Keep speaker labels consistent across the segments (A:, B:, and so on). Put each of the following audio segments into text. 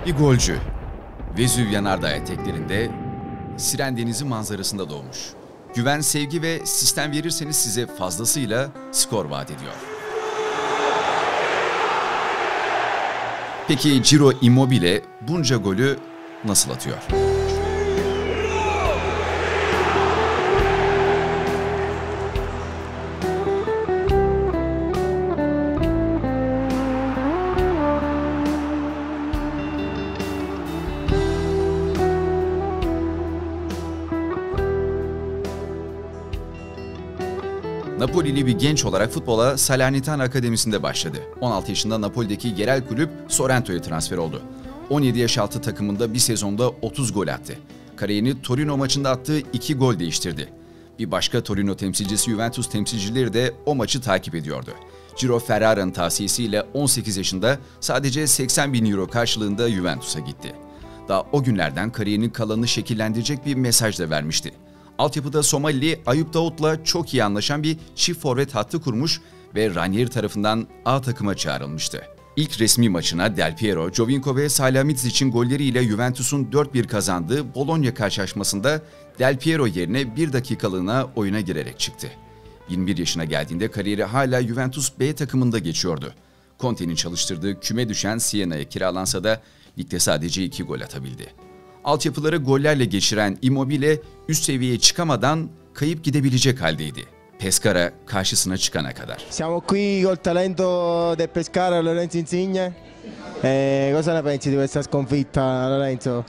A: Bir golcü, Vezüv yanardağ eteklerinde, Siren Denizi manzarasında doğmuş. Güven, sevgi ve sistem verirseniz size fazlasıyla skor vaat ediyor. Peki Ciro Immobile bunca golü nasıl atıyor? Napolili bir genç olarak futbola Salernitana Akademisi'nde başladı. 16 yaşında Napoli'deki yerel kulüp Sorrento'ya transfer oldu. 17 yaş altı takımında bir sezonda 30 gol attı. Kariyerini Torino maçında attığı 2 gol değiştirdi. Bir başka Torino temsilcisi Juventus temsilcileri de o maçı takip ediyordu. Ciro Ferrara'nın tavsiyesiyle 18 yaşında sadece 80.000 euro karşılığında Juventus'a gitti. Daha o günlerden kariyerinin kalanını şekillendirecek bir mesaj da vermişti. Altyapıda Somalili Ayub Davut'la çok iyi anlaşan bir çift forvet hattı kurmuş ve Ranieri tarafından A takıma çağrılmıştı. İlk resmi maçına Del Piero, Giovinco ve Salihamidzic için golleriyle Juventus'un 4-1 kazandığı Bologna karşılaşmasında Del Piero yerine 1 dakikalığına oyuna girerek çıktı. 21 yaşına geldiğinde kariyeri hala Juventus B takımında geçiyordu. Conte'nin çalıştırdığı küme düşen Siena'ya kiralansa da ligde sadece 2 gol atabildi. Altyapıları gollerle geçiren Immobile üst seviyeye çıkamadan kayıp gidebilecek haldeydi. Pescara karşısına çıkana kadar.
B: Siamo qui col talento del Pescara, Lorenzo Insigne. Cosa ne pensi di questa sconfitta, Lorenzo?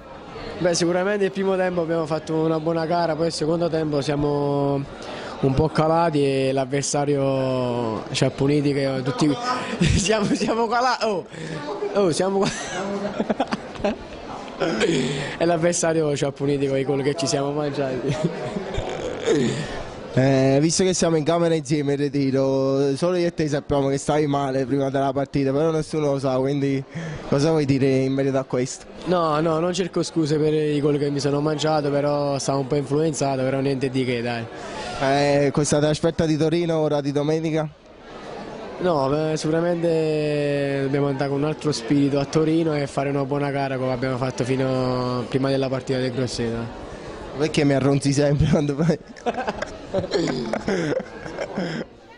C: Beh, sicuramente il primo tempo abbiamo fatto una buona gara, poi il secondo tempo siamo un po' calati e l'avversario ci ha puniti che tutti siamo calati. Siamo e l'avversario ci ha puniti con i gol che ci siamo mangiati.
B: Visto che siamo in camera insieme in ritiro, solo io e te sappiamo che stavi male prima della partita, però nessuno lo sa, quindi cosa vuoi dire in merito a questo?
C: No, non cerco scuse per i gol che mi sono mangiato, però stavo un po' influenzato, però niente di che, dai.
B: Questa trasferta di Torino ora di domenica?
C: No, sicuramente dobbiamo andare con un altro spirito a Torino e fare una buona gara come abbiamo fatto fino prima della partita del Grosseto.
B: Perché mi arronzi sempre quando fai?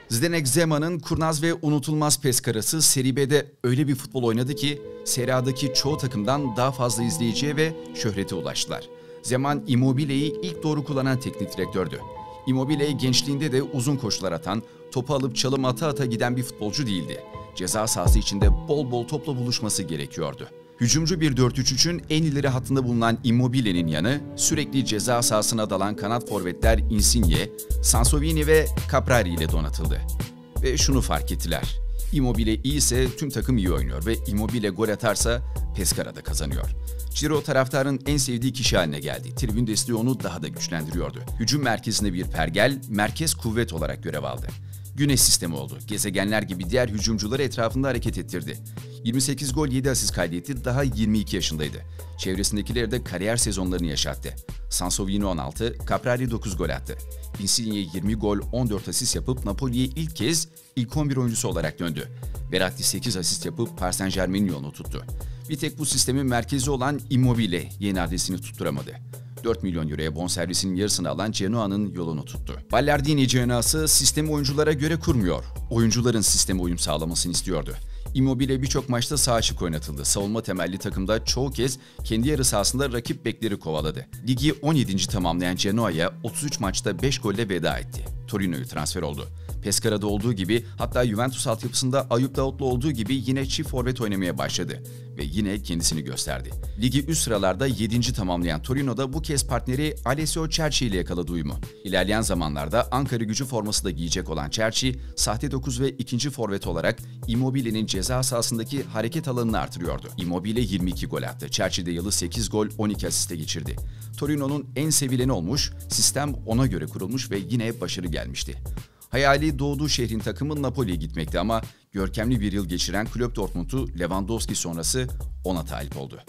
A: Zdenek Zeman'ın kurnaz ve unutulmaz Pescara'sı Serie B'de öyle bir futbol oynadı ki Serie A'daki çoğu takımdan daha fazla izleyiciye ve şöhrete ulaştılar. Zeman Immobile'yi ilk doğru kullanan teknik direktördü. Immobile gençliğinde de uzun koşular atan, topu alıp çalım ata giden bir futbolcu değildi. Ceza sahası içinde bol bol topla buluşması gerekiyordu. Hücumcu bir 4-3-3'ün en ileri hattında bulunan Immobile'nin yanı, sürekli ceza sahasına dalan kanat forvetler Insigne, Sansovini ve Caprari ile donatıldı. Ve şunu fark ettiler: Immobile iyiyse tüm takım iyi oynuyor ve Immobile gol atarsa Pescara da kazanıyor. Ciro taraftarın en sevdiği kişi haline geldi. Tribün desteği onu daha da güçlendiriyordu. Hücum merkezinde bir pergel, merkez kuvvet olarak görev aldı. Güneş sistemi oldu. Gezegenler gibi diğer hücumcuları etrafında hareket ettirdi. 28 gol 7 asist kaydetti, daha 22 yaşındaydı. Çevresindekileri de kariyer sezonlarını yaşattı. Sansovini 16, Caprari 9 gol attı. Insigne 20 gol 14 asist yapıp Napoli'ye ilk kez ilk 11 oyuncusu olarak döndü. Verratti 8 asist yapıp Paris Saint-Germain'in yolunu tuttu. Bir tek bu sistemin merkezi olan Immobile yeni adresini tutturamadı. 4 milyon euroya bonservisinin yarısını alan Genoa'nın yolunu tuttu. Ballardini Genoa'sı sistemi oyunculara göre kurmuyor. Oyuncuların sisteme uyum sağlamasını istiyordu. Immobile birçok maçta sağ açık oynatıldı. Savunma temelli takımda çoğu kez kendi yarı sahasında rakip bekleri kovaladı. Ligi 17. tamamlayan Genoa'ya 33 maçta 5 golle veda etti. Torino'ya transfer oldu. Pescara'da olduğu gibi, hatta Juventus altyapısında Ayub Davut'la olduğu gibi yine çift forvet oynamaya başladı ve yine kendisini gösterdi. Ligi üst sıralarda 7. tamamlayan Torino'da bu kez partneri Alessio Cerci ile yakaladı uyumu. İlerleyen zamanlarda Ankara Gücü forması da giyecek olan Cerci, sahte 9 ve ikinci forvet olarak Immobile'nin ceza sahasındaki hareket alanını artırıyordu. Immobile 22 gol attı. Cerci de yılı 8 gol 12 asiste geçirdi. Torino'nun en sevileni olmuş, sistem ona göre kurulmuş ve yine başarı gelmişti. Hayali doğduğu şehrin takımı Napoli'ye gitmekti ama görkemli bir yıl geçiren Kulüp Dortmund'u Lewandowski sonrası ona talip oldu.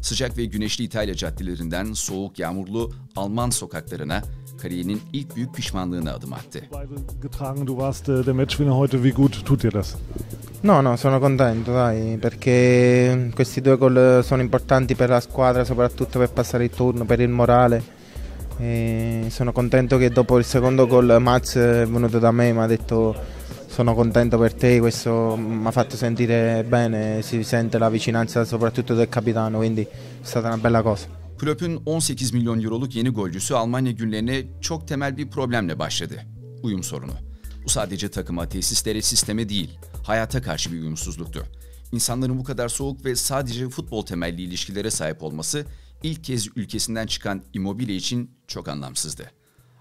A: Sıcak ve güneşli İtalya caddelerinden soğuk, yağmurlu Alman sokaklarına kariyerinin ilk büyük pişmanlığına adım attı.
D: Du warst der Matchwinner heute, wie gut tut dir das? No, sono contento, dai, perché questi 2 gol sono importanti per la squadra, soprattutto per passare il turno, per il morale. E sono contento che dopo il secondo gol Maz è venuto da me e mi ha detto sono contento per te, questo mi ha fatto sentire bene, si sente la vicinanza soprattutto del capitano, quindi è stata una bella cosa.
A: Kulübün 18 milyon euroluk yeni golcüsü Almanya günlerine çok temel bir problemle başladı. Uyum sorunu. Bu sadece takıma, tesislere, sisteme değil, hayata karşı bir uyumsuzluktu. İnsanların bu kadar soğuk ve sadece futbol temelli ilişkilere sahip olması ilk kez ülkesinden çıkan Immobile için çok anlamsızdı.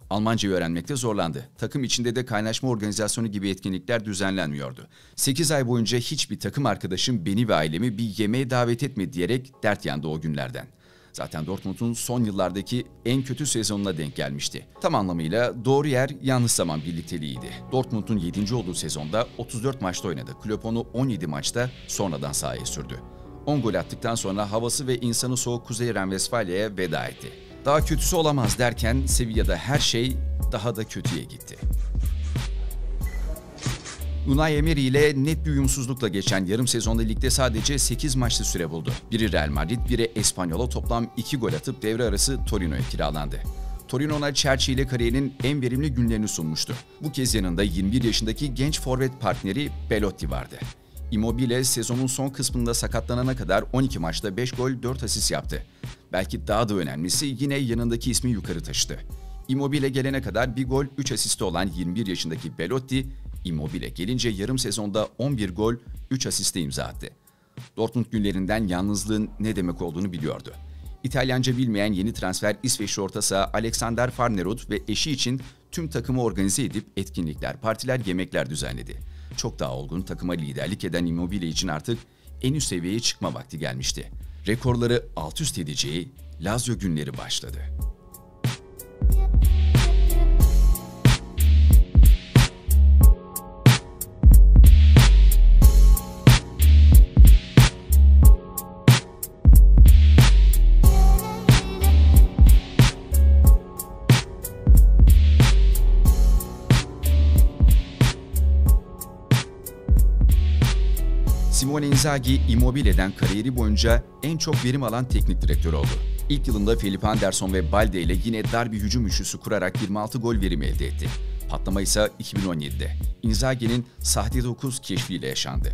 A: Almancayı öğrenmekte zorlandı. Takım içinde de kaynaşma organizasyonu gibi etkinlikler düzenlenmiyordu. 8 ay boyunca hiçbir takım arkadaşım beni ve ailemi bir yemeğe davet etmedi diyerek dert yandı o günlerden. Zaten Dortmund'un son yıllardaki en kötü sezonuna denk gelmişti. Tam anlamıyla doğru yer, yanlış zaman birlikteliğiydi. Dortmund'un 7. olduğu sezonda 34 maçta oynadı. Kulüp onu 17 maçta sonradan sahaya sürdü. 10 gol attıktan sonra havası ve insanı soğuk Kuzey Ren-Vesfalya'ya veda etti. Daha kötüsü olamaz derken Sevilla'da her şey daha da kötüye gitti. Unai Emery ile net bir uyumsuzlukla geçen yarım sezonda ligde sadece 8 maçta süre buldu. Biri Real Madrid, biri Espanyol'a toplam 2 gol atıp devre arası Torino'ya kiralandı. Torino ona Cerci ile kariyerinin en verimli günlerini sunmuştu. Bu kez yanında 21 yaşındaki genç forvet partneri Belotti vardı. Immobile sezonun son kısmında sakatlanana kadar 12 maçta 5 gol 4 asist yaptı. Belki daha da önemlisi yine yanındaki ismi yukarı taşıdı. Immobile gelene kadar 1 gol 3 asisti olan 21 yaşındaki Belotti, Immobile gelince yarım sezonda 11 gol 3 asiste imza attı. Dortmund günlerinden yalnızlığın ne demek olduğunu biliyordu. İtalyanca bilmeyen yeni transfer İsveçli orta saha Alexander Farnerud ve eşi için tüm takımı organize edip etkinlikler, partiler, yemekler düzenledi. Çok daha olgun takıma liderlik eden Immobile için artık en üst seviyeye çıkma vakti gelmişti. Rekorları alt üst edeceği Lazio günleri başladı. Simone Inzaghi, Immobile'den kariyeri boyunca en çok verim alan teknik direktör oldu. İlk yılında Felipe Anderson ve Balde ile yine dar bir hücum üçlüsü kurarak 26 gol verimi elde etti. Patlama ise 2017'de. Inzaghi'nin sahte 9 keşfiyle yaşandı.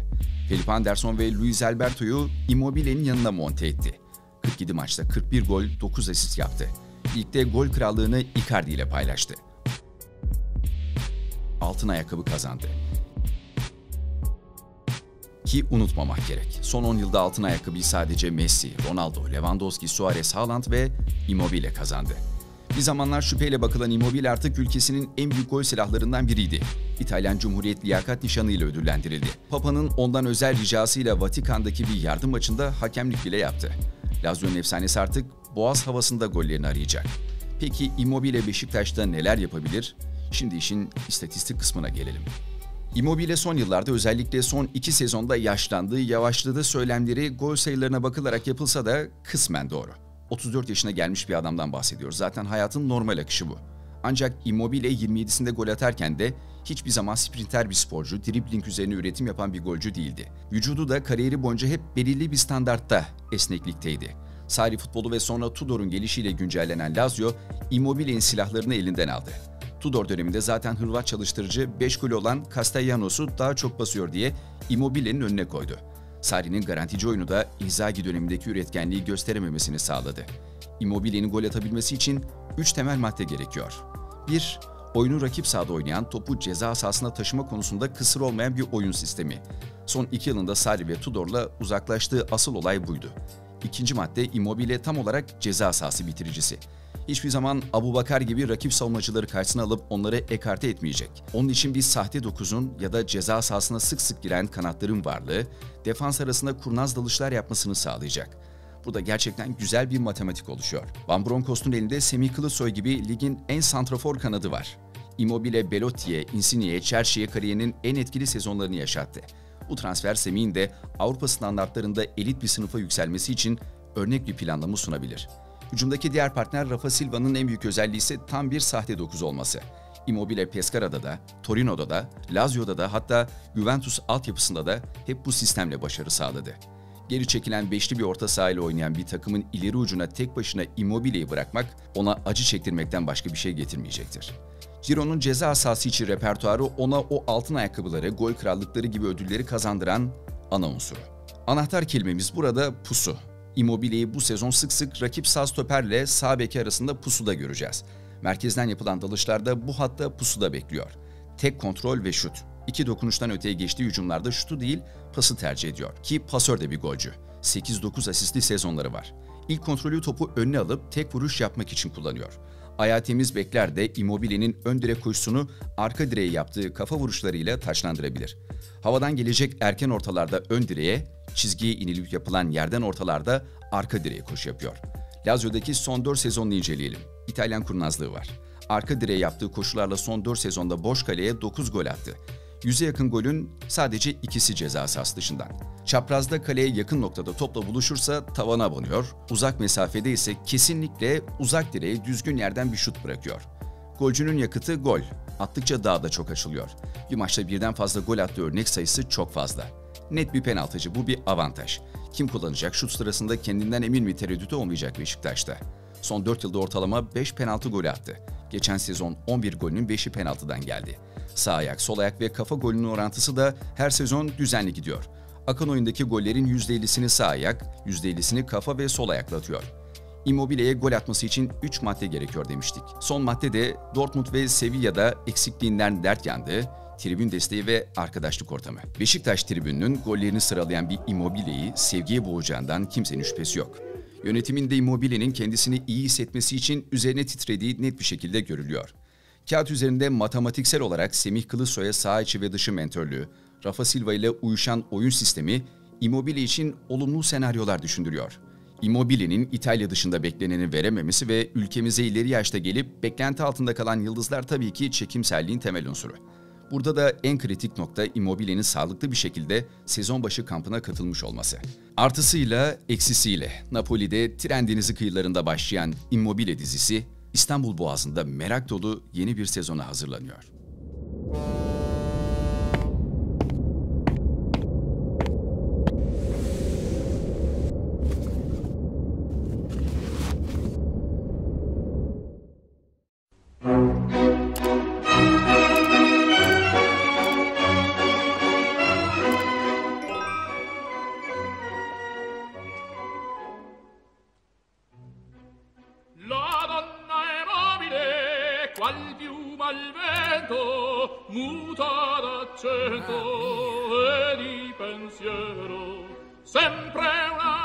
A: Felipe Anderson ve Luis Alberto'yu Immobile'nin yanına monte etti. 47 maçta 41 gol, 9 asist yaptı. Ligde gol krallığını Icardi ile paylaştı. Altın ayakkabı kazandı. Ki unutmamak gerek. Son 10 yılda altın ayakkabıyı sadece Messi, Ronaldo, Lewandowski, Suarez, Haaland ve Immobile kazandı. Bir zamanlar şüpheyle bakılan Immobile artık ülkesinin en büyük gol silahlarından biriydi. İtalyan Cumhuriyet Liyakat Nişanı ile ödüllendirildi. Papa'nın ondan özel ricasıyla Vatikan'daki bir yardım maçında hakemlik bile yaptı. Lazio'nun efsanesi artık Boğaz havasında gollerini arayacak. Peki Immobile Beşiktaş'ta neler yapabilir? Şimdi işin istatistik kısmına gelelim. Immobile son yıllarda özellikle son 2 sezonda yaşlandığı, yavaşladığı söylemleri gol sayılarına bakılarak yapılsa da kısmen doğru. 34 yaşına gelmiş bir adamdan bahsediyoruz. Zaten hayatın normal akışı bu. Ancak Immobile 27'sinde gol atarken de hiçbir zaman sprinter bir sporcu, dribling üzerine üretim yapan bir golcü değildi. Vücudu da kariyeri boyunca hep belirli bir standartta esneklikteydi. Sarri futbolu ve sonra Tudor'un gelişiyle güncellenen Lazio, Immobile'nin silahlarını elinden aldı. Tudor döneminde zaten Hırvat çalıştırıcı 5 golü olan Castellanos'u daha çok basıyor diye Immobile'nin önüne koydu. Sarri'nin garantici oyunu da Inzaghi dönemindeki üretkenliği gösterememesini sağladı. Immobile'nin gol atabilmesi için 3 temel madde gerekiyor. 1. Oyunu rakip sahada oynayan, topu ceza sahasına taşıma konusunda kısır olmayan bir oyun sistemi. Son 2 yılında Sarri ve Tudor'la uzaklaştığı asıl olay buydu. İkinci madde Immobile tam olarak ceza sahası bitiricisi. Hiçbir zaman Abubakar gibi rakip savunmacıları karşısına alıp onları ekarte etmeyecek. Onun için bir sahte 9'un ya da ceza sahasına sık sık giren kanatların varlığı, defans arasında kurnaz dalışlar yapmasını sağlayacak. Burada gerçekten güzel bir matematik oluşuyor. Van Bronckhorst'un elinde Semih Kılıçsoy gibi ligin en santrafor kanadı var. Immobile, Belotti'ye, Insigne'ye, Cerci'ye kariyerinin en etkili sezonlarını yaşattı. Bu transfer Semih'in de Avrupa standartlarında elit bir sınıfa yükselmesi için örnek bir planlama sunabilir. Hücumdaki diğer partner Rafa Silva'nın en büyük özelliği ise tam bir sahte 9 olması. Immobile Pescara'da da, Torino'da da, Lazio'da da hatta Juventus altyapısında da hep bu sistemle başarı sağladı. Geri çekilen beşli bir orta sahayla oynayan bir takımın ileri ucuna tek başına Immobile'yi bırakmak ona acı çektirmekten başka bir şey getirmeyecektir. Giroud'un ceza sahası içi repertuarı ona o altın ayakkabıları, gol krallıkları gibi ödülleri kazandıran ana unsuru. Anahtar kelimemiz burada pusu. Immobile'yi bu sezon sık sık rakip sağ stoperle sağ beki arasında pusuda göreceğiz. Merkezden yapılan dalışlarda bu hatta pusuda bekliyor. Tek kontrol ve şut. İki dokunuştan öteye geçtiği hücumlarda şutu değil, pası tercih ediyor. Ki pasör de bir golcü. 8-9 asistli sezonları var. İlk kontrolü topu önüne alıp tek vuruş yapmak için kullanıyor. Ayağı temiz bekler de Immobile'nin ön direk koşusunu arka direğe yaptığı kafa vuruşlarıyla taçlandırabilir. Havadan gelecek erken ortalarda ön direğe, çizgiye inilip yapılan yerden ortalarda arka direğe koşu yapıyor. Lazio'daki son 4 sezonunu inceleyelim. İtalyan kurnazlığı var. Arka direğe yaptığı koşularla son 4 sezonda boş kaleye 9 gol attı. 100'e yakın golün sadece ikisi ceza sahası dışından. Çaprazda kaleye yakın noktada topla buluşursa tavana abanıyor, uzak mesafede ise kesinlikle uzak direğe düzgün yerden bir şut bırakıyor. Golcünün yakıtı gol. Attıkça daha da çok açılıyor. Bir maçta birden fazla gol attığı örnek sayısı çok fazla. Net bir penaltıcı, bu bir avantaj. Kim kullanacak şut sırasında kendinden emin bir tereddütü olmayacak Beşiktaş'ta. Son 4 yılda ortalama 5 penaltı golü attı. Geçen sezon 11 golünün 5'i penaltıdan geldi. Sağ ayak, sol ayak ve kafa golünün orantısı da her sezon düzenli gidiyor. Akan oyundaki gollerin %50'sini sağ ayak, %50'sini kafa ve sol ayakla atıyor. Immobile'ye gol atması için 3 madde gerekiyor demiştik. Son madde de Dortmund ve Sevilla'da eksikliğinden dert yandı, tribün desteği ve arkadaşlık ortamı. Beşiktaş tribününün gollerini sıralayan bir Immobile'yi sevgiye boğacağından kimsenin şüphesi yok. Yönetimin de Immobile'nin kendisini iyi hissetmesi için üzerine titrediği net bir şekilde görülüyor. Kağıt üzerinde matematiksel olarak Semih Kılıçsoy'a sağ içi ve dışı mentörlüğü, Rafa Silva ile uyuşan oyun sistemi Immobile için olumlu senaryolar düşündürüyor. Immobile'nin İtalya dışında bekleneni verememesi ve ülkemize ileri yaşta gelip beklenti altında kalan yıldızlar tabii ki çekimselliğin temel unsuru. Burada da en kritik nokta Immobile'nin sağlıklı bir şekilde sezon başı kampına katılmış olması. Artısıyla, eksisiyle Napoli'de tren denizi kıyılarında başlayan Immobile dizisi İstanbul Boğazı'nda merak dolu yeni bir sezona hazırlanıyor.
E: Qual piuma al vento muta d'accento e di pensiero sempre una